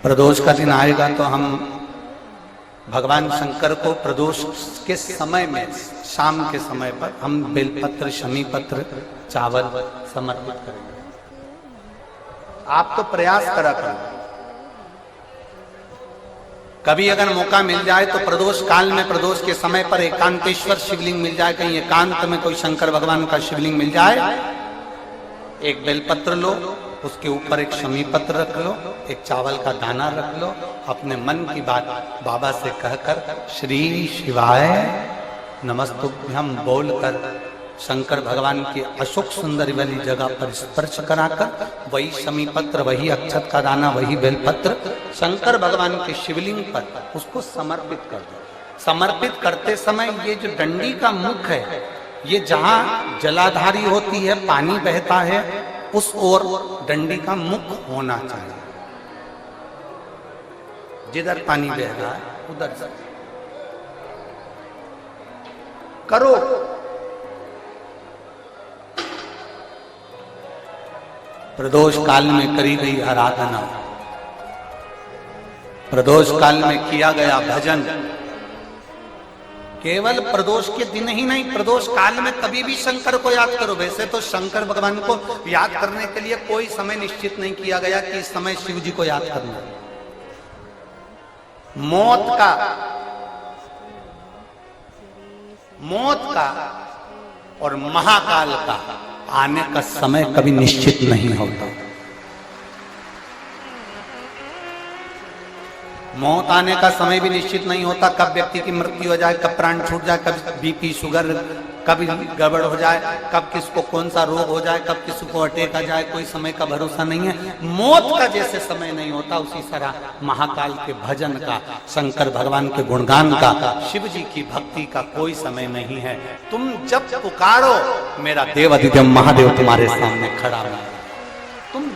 प्रदोष का दिन आएगा तो हम भगवान शंकर को प्रदोष के समय में, शाम के समय पर हम बेलपत्र, शमी पत्र, चावल समर्पित करेंगे। आप तो प्रयास करा करो, कभी अगर मौका मिल जाए तो प्रदोष काल में, प्रदोष के समय पर एकांतेश्वर शिवलिंग मिल जाए, कहीं एकांत में कोई शंकर भगवान का शिवलिंग मिल जाए, एक बेलपत्र लो, उसके ऊपर एक शमी पत्र रख लो, एक चावल का दाना रख लो, अपने मन की बात बाबा से कहकर श्री शिवाय नमस्तुभ्यं बोलकर शंकर भगवान की अशोक सुंदरी वाली जगह पर स्पर्श कराकर वही शमी पत्र, वही अक्षत का दाना, वही बेलपत्र शंकर भगवान के शिवलिंग पर उसको समर्पित कर दो। समर्पित करते समय ये जो डंडी का मुख है, ये जहां जलाधारी होती है, पानी बहता है, उस ओर डंडी का मुख होना चाहिए। जिधर पानी बह रहा है उधर से करो। प्रदोष काल में करी गई आराधना, प्रदोष काल में किया गया भजन, केवल प्रदोष के दिन ही नहीं, प्रदोष काल में कभी भी शंकर को याद करो। वैसे तो शंकर भगवान को याद करने के लिए कोई समय निश्चित नहीं किया गया कि इस समय शिव जी को याद करना। मौत का और महाकाल का आने का समय कभी निश्चित नहीं होता। मौत आने का समय भी निश्चित नहीं होता, कब व्यक्ति की मृत्यु हो जाए, कब प्राण छूट जाए, कब बीपी शुगर कभी गड़बड़ हो जाए, कब किसको कौन सा रोग हो जाए, कब किसको अटैक आ जाए, कोई समय का भरोसा नहीं है। मौत का जैसे समय नहीं होता, उसी तरह महाकाल के भजन का, शंकर भगवान के गुणगान का, शिव जी की भक्ति का कोई समय नहीं है। तुम जब पुकारो, मेरा देवाधिदेव महादेव तुम्हारे सामने खड़ा है। तुम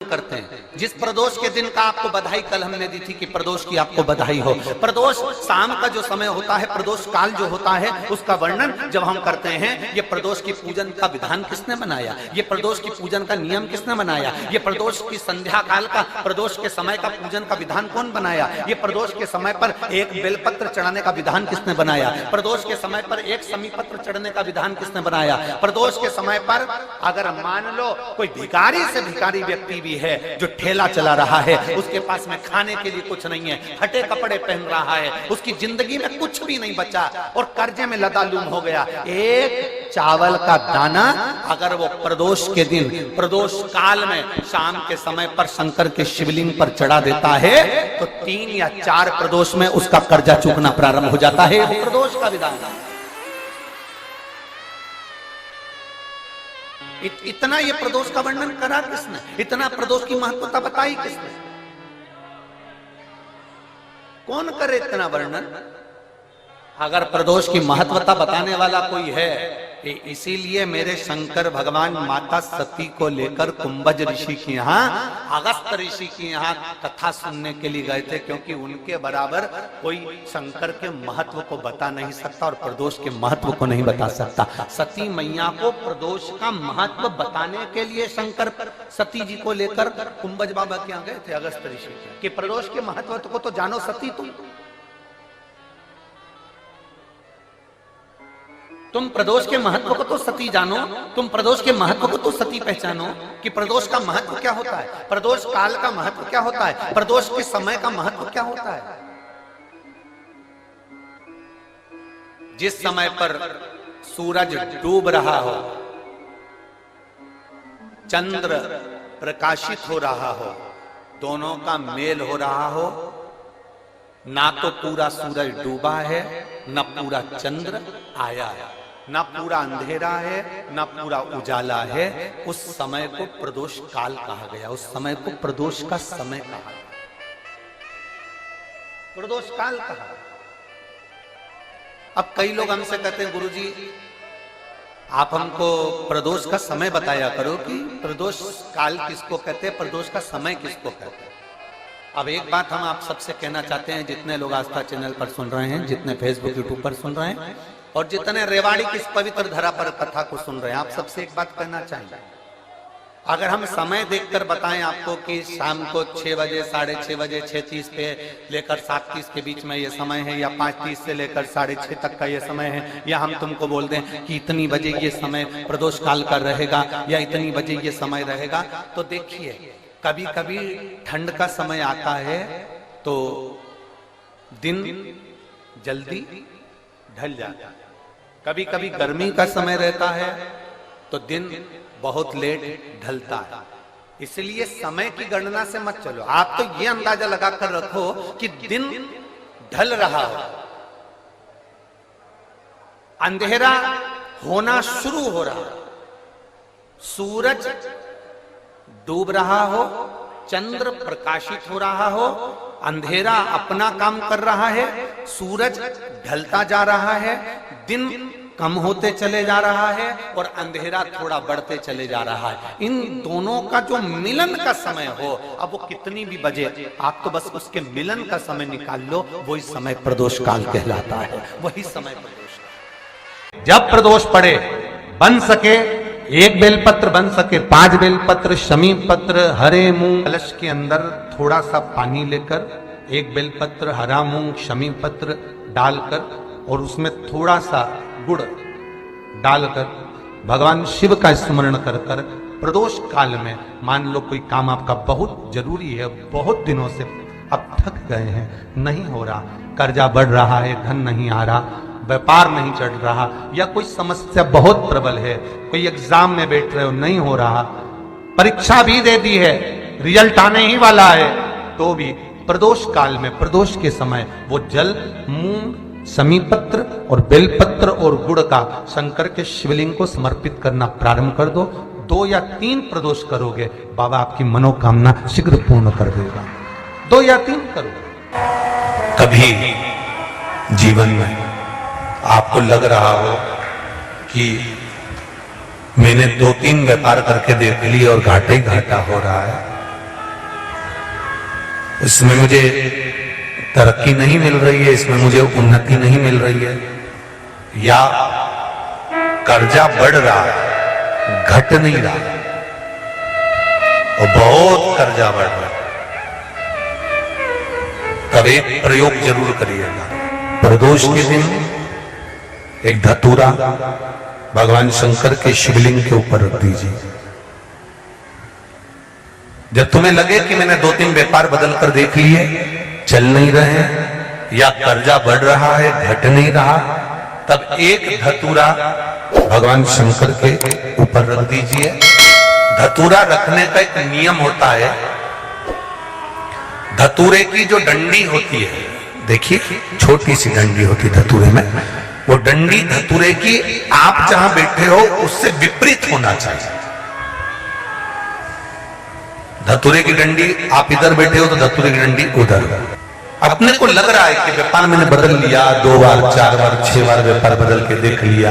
करते हैं। जिस प्रदोष के दिन का आपको बधाई कल हमने दी थी कि प्रदोष की आपको बधाई हो। प्रदोष शाम का जो समय होता है, प्रदोष काल जो होता है, उसका वर्णन जब हम करते हैं, ये प्रदोष की पूजन का विधान किसने बनाया, ये प्रदोष की पूजन का नियम किसने बनाया, ये प्रदोष की संध्या काल का, प्रदोष के समय का पूजन का विधान कौन बनाया, ये प्रदोष के समय पर एक बेलपत्र चढ़ाने का विधान किसने बनाया, प्रदोष के समय पर एक शमी पत्र चढ़ने का विधान किसने बनाया। प्रदोष के समय पर अगर मान लो कोई भिखारी से भिखारी व्यक्ति भी है जो ठेला चला रहा है, उसके पास में खाने के लिए कुछ नहीं है, फटे कपड़े पहन रहा है, उसकी जिंदगी में कुछ भी नहीं बचा और कर्जे में लदालूम हो गया, एक चावल का दाना अगर वो प्रदोष के दिन, प्रदोष काल में शाम के समय पर शंकर के शिवलिंग पर चढ़ा देता है तो 3 या 4 प्रदोष में उसका कर्जा चूकना प्रारंभ हो जाता है। प्रदोष का विधान। इतना ये प्रदोष का वर्णन करा किसने, इतना प्रदोष की महत्वता बताई किसने, कौन करे इतना वर्णन। अगर प्रदोष की महत्वता बताने वाला कोई है, इसीलिए मेरे शंकर भगवान माता सती को लेकर कुंभज ऋषि के यहाँ, अगस्त ऋषि के यहाँ कथा सुनने के लिए गए थे, क्योंकि उनके बराबर कोई शंकर के महत्व को बता नहीं सकता और प्रदोष के महत्व को नहीं बता सकता। सती मैया को प्रदोष का महत्व बताने के लिए शंकर सती जी को लेकर कुंभज बाबा के यहाँ गए थे, अगस्त ऋषि, कि प्रदोष के महत्व को तो जानो सती, तुम प्रदोष के महत्व को तो सती जानो, तुम प्रदोष के महत्व को तो सती पहचानो कि प्रदोष का महत्व क्या होता है, प्रदोष काल का महत्व क्या होता है, प्रदोष के समय का महत्व क्या होता है। जिस समय पर सूरज डूब रहा हो, चंद्र प्रकाशित हो रहा हो, दोनों का मेल हो रहा हो, ना तो पूरा सूरज डूबा है, न पूरा चंद्र आया है, ना पूरा अंधेरा है, ना पूरा उजाला है, उस समय को प्रदोष काल कहा गया, उस समय को प्रदोष का समय कहा, प्रदोष काल कहा। अब कई लोग हमसे कहते हैं गुरुजी आप हमको प्रदोष का समय बताया करो कि प्रदोष काल किसको कहते हैं, प्रदोष का समय किसको कहते हैं। अब एक बात हम आप सबसे कहना चाहते हैं, जितने लोग आस्था चैनल पर सुन रहे हैं, जितने फेसबुक यूट्यूब पर सुन रहे हैं और जितने रेवाड़ी की इस पवित्र धरा पर कथा को सुन रहे हैं, आप सबसे एक बात कहना चाहिए, अगर हम समय देखकर बताएं आपको कि शाम को 6 बजे, 6:30 बजे, 6:30 पे लेकर 7:30 के बीच में ये समय है, या 5:30 से लेकर 6:30 तक का ये समय है, या हम तुमको बोल दें कि इतनी बजे ये समय प्रदोष काल का रहेगा या इतनी बजे ये समय रहेगा, तो देखिए कभी कभी ठंड का समय आता है तो दिन जल्दी ढल जाता है, कभी कभी गर्मी का समय रहता है तो दिन बहुत लेट ढलता है। इसलिए समय की गणना से मत चलो, आप तो ये अंदाजा लगाकर रखो कि दिन ढल रहा हो, अंधेरा होना शुरू हो रहा, सूरज डूब रहा हो, चंद्र प्रकाशित हो रहा हो, अंधेरा अपना काम कर रहा है, सूरज ढलता जा रहा है, दिन कम होते चले जा रहा है और अंधेरा थोड़ा बढ़ते चले जा रहा है। इन दोनों का जो मिलन का समय हो, अब वो कितनी भी बजे, आप तो बस उसके मिलन का समय निकाल लो, वही समय प्रदोष काल कहलाता है, वही समय प्रदोष काल। जब प्रदोष पड़े, बन सके 1 बेलपत्र, बन सके 5 बेलपत्र, शमी पत्र, हरे मूंग, कलश के अंदर थोड़ा सा पानी लेकर 1 बेलपत्र, हरा मूंग, शमी पत्र डालकर और उसमें थोड़ा सा गुड़ डालकर भगवान शिव का स्मरण कर कर प्रदोष काल में, मान लो कोई काम आपका बहुत जरूरी है, बहुत दिनों से अब थक गए हैं, नहीं हो रहा, कर्जा बढ़ रहा है, धन नहीं आ रहा, व्यापार नहीं चढ़ रहा, या कोई समस्या बहुत प्रबल है, कोई एग्जाम में बैठ रहे हो नहीं हो रहा, परीक्षा भी दे दी है, रिजल्ट आने ही वाला है, तो भी प्रदोष काल में, प्रदोष के समय वो जल, मूंग, शमी पत्र और बेलपत्र और गुड़ का शंकर के शिवलिंग को समर्पित करना प्रारंभ कर दो। 2 या 3 प्रदोष करोगे, बाबा आपकी मनोकामना शीघ्र पूर्ण कर देगा। 2 या 3 करो। कभी जीवन में आपको लग रहा हो कि मैंने 2-3 व्यापार करके देख लिए और घाटा ही घाटा हो रहा है, इसमें मुझे तरक्की नहीं मिल रही है, इसमें मुझे उन्नति नहीं मिल रही है, या कर्जा बढ़ रहा है, घट नहीं रहा और बहुत कर्जा बढ़ रहा है, तब एक प्रयोग जरूर करिएगा। प्रदोष के दिन एक धतूरा भगवान शंकर के शिवलिंग के ऊपर रख दीजिए। जब तुम्हें लगे कि मैंने 2-3 व्यापार बदल कर देख लिए, चल नहीं रहे, या कर्जा बढ़ रहा है, घट नहीं रहा, तब एक धतूरा भगवान शंकर के ऊपर रख दीजिए। धतूरा रखने का एक नियम होता है, धतूरे की जो डंडी होती है, देखिए छोटी सी डंडी होती है धतूरे में, वो डंडी धतूरे की आप जहां बैठे हो उससे विपरीत होना चाहिए। धतूरे की डंडी आप इधर बैठे हो तो धतूरे की डंडी उधर। अपने को लग रहा है कि व्यापार मैंने बदल लिया, 2 बार 4 बार 6 बार व्यापार बदल के देख लिया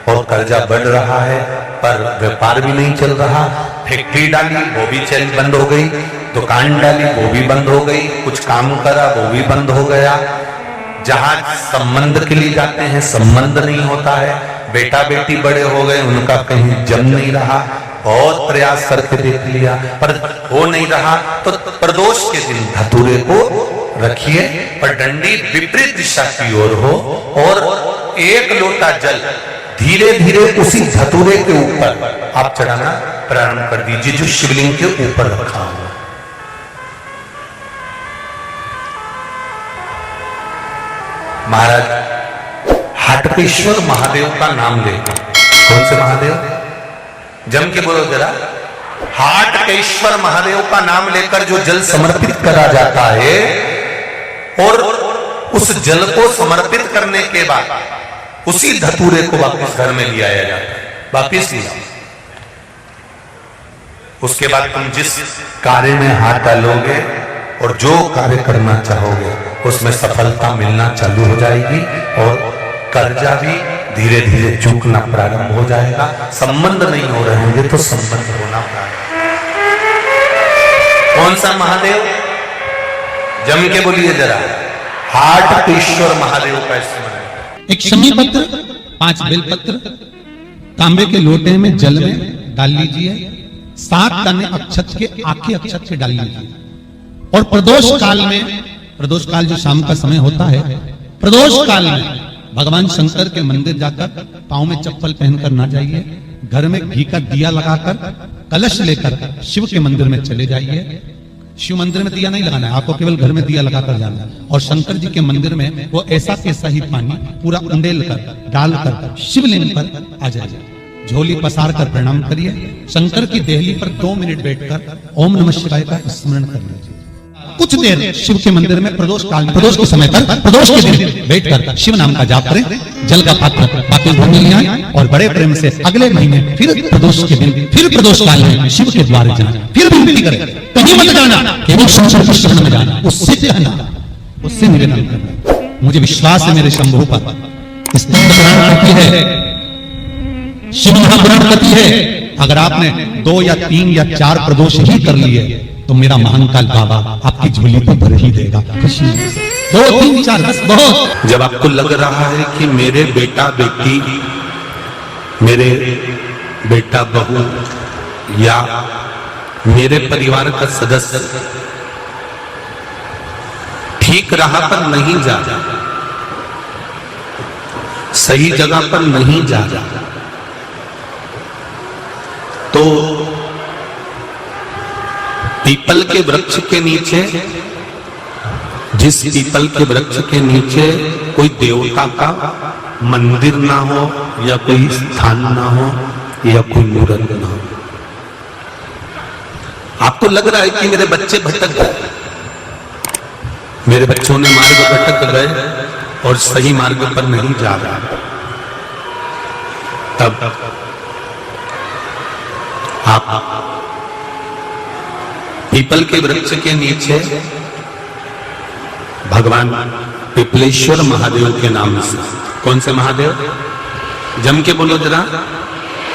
और कर्जा बढ़ रहा है, पर व्यापार भी नहीं चल रहा, फैक्ट्री डाली वो भी चल बंद हो गई, दुकान डाली वो भी बंद हो गई, कुछ काम करा वो भी बंद हो गया, जहां संबंध के लिए जाते हैं संबंध नहीं होता है, बेटा बेटी बड़े हो गए उनका कहीं जम नहीं रहा, बहुत प्रयास करके देख लिया पर हो नहीं रहा, तो प्रदोष के दिन धतूरे को रखिए पर डंडी विपरीत दिशा की ओर हो और 1 लोटा जल धीरे धीरे उसी धतूरे के ऊपर आप चढ़ाना प्रारंभ कर दीजिए जो शिवलिंग के ऊपर रखा हुआ। महाराज हाटकेश्वर महादेव का नाम लेकर, कौन से महादेव, जम के बोलो जरा, हाटकेश्वर महादेव का नाम लेकर जो जल समर्पित करा जाता है और उस जल को समर्पित करने के बाद उसी धतूरे को वापस घर में ले आया जाता है, वापिस लिया। उसके बाद तुम जिस कार्य में हाथ डालोगे और जो कार्य करना चाहोगे उसमें सफलता मिलना चालू हो जाएगी और कर्जा भी धीरे धीरे चूकना प्रारंभ हो जाएगा। संबंध नहीं हो रहे होंगे तो संबंध होना प्रारंभ। कौन सा महादेव, जम के बोलिए जरा, हाटकेश्वर महादेव का स्मरण। एक शमी पत्र, 5 बेलपत्र तांबे के लोटे में जल में डाल लीजिए, 7 दाने अक्षत के आखे अक्षत के डाल लीजिए। और प्रदोष काल में, प्रदोष काल जो शाम का समय होता है, प्रदोष काल में भगवान शंकर के मंदिर जाकर पांव में चप्पल पहनकर ना जाइए, घर में घी का दिया लगाकर कलश लेकर शिव के मंदिर में चले जाइए। शिव मंदिर में दिया नहीं लगाना है, आपको केवल घर में दिया लगाकर जाना है। और शंकर जी के मंदिर में वो ऐसा कैसा ही पानी पूरा उंडेल कर डालकर शिवलिंग पर आ जाइए, झोली पसार कर प्रणाम करिए। शंकर की देहली पर 2 मिनट बैठकर ओम नमः शिवाय का स्मरण कर लीजिए। कुछ देर शिव के मंदिर में प्रदोष काल में, प्रदोष के समय पर, प्रदोष के दिन बैठकर शिव नाम का जाप करें। जल का पात्र पात्र भर में ले आए और बड़े प्रेम से अगले महीने फिर प्रदोष के दिन, फिर प्रदोष काल में शिव के द्वारे जाना, फिर विनती करें, कहीं मत जाना, केवल शंकर के शरण में जाना, उससे कहना, उससे निवेदन करना, मुझे विश्वास है मेरे शंभु पर, स्तंभ ग्रहण करती है, शिव ग्रहण करती है। अगर आपने 2 या 3 या 4 प्रदोष ही कर लिए तो मेरा महाकाल बाबा आपकी झोली तो भर ही देगा। खुशी 2, 3, 4 बस बहुत। जब आपको लग रहा है कि मेरे बेटा बेटी, मेरे बेटा बहू या मेरे परिवार का सदस्य ठीक राह पर नहीं जा रहा, सही जगह पर नहीं जा रहा, तो पीपल के वृक्ष के नीचे, जिस पीपल के वृक्ष के नीचे कोई देवता का मंदिर ना हो या कोई स्थान ना हो या कोई मूर्त ना हो, आपको लग रहा है कि मेरे बच्चे भटक गए, मेरे बच्चों ने मार्ग भटक गए और सही मार्ग पर नहीं जा रहा, तब आप पीपल के वृक्ष के नीचे भगवान पिपलेश्वर महादेव के नाम से, कौन से महादेव, जम के बोलो जरा,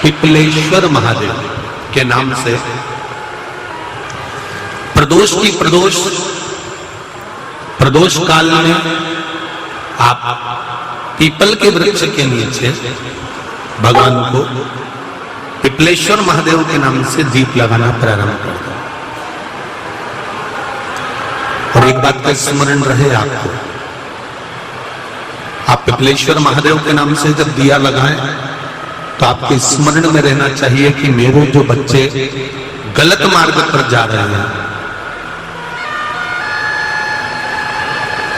पिपलेश्वर महादेव के नाम से प्रदोष काल में आप पीपल के वृक्ष के नीचे भगवान को पिपलेश्वर महादेव के नाम से दीप लगाना प्रारंभ कर दो। और एक बात का स्मरण रहे आपको, आप पिपलेश्वर महादेव के नाम से जब दिया लगाएं तो आपके स्मरण में रहना चाहिए कि मेरे जो बच्चे गलत मार्ग पर जा रहे हैं,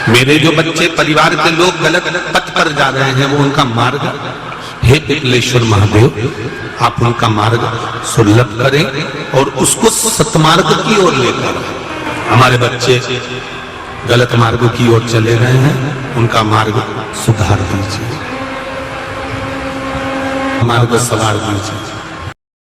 मेरे जो बच्चे, परिवार के लोग गलत पथ पर जा रहे हैं, वो उनका मार्ग, हे पिपलेश्वर महादेव आप उनका मार्ग सुलभ करें और उसको सतमार्ग की ओर लेकर, हमारे बच्चे गलत मार्ग की ओर चले गए हैं, उनका मार्ग सुधार दीजिए, मार्ग सवार दीजिए।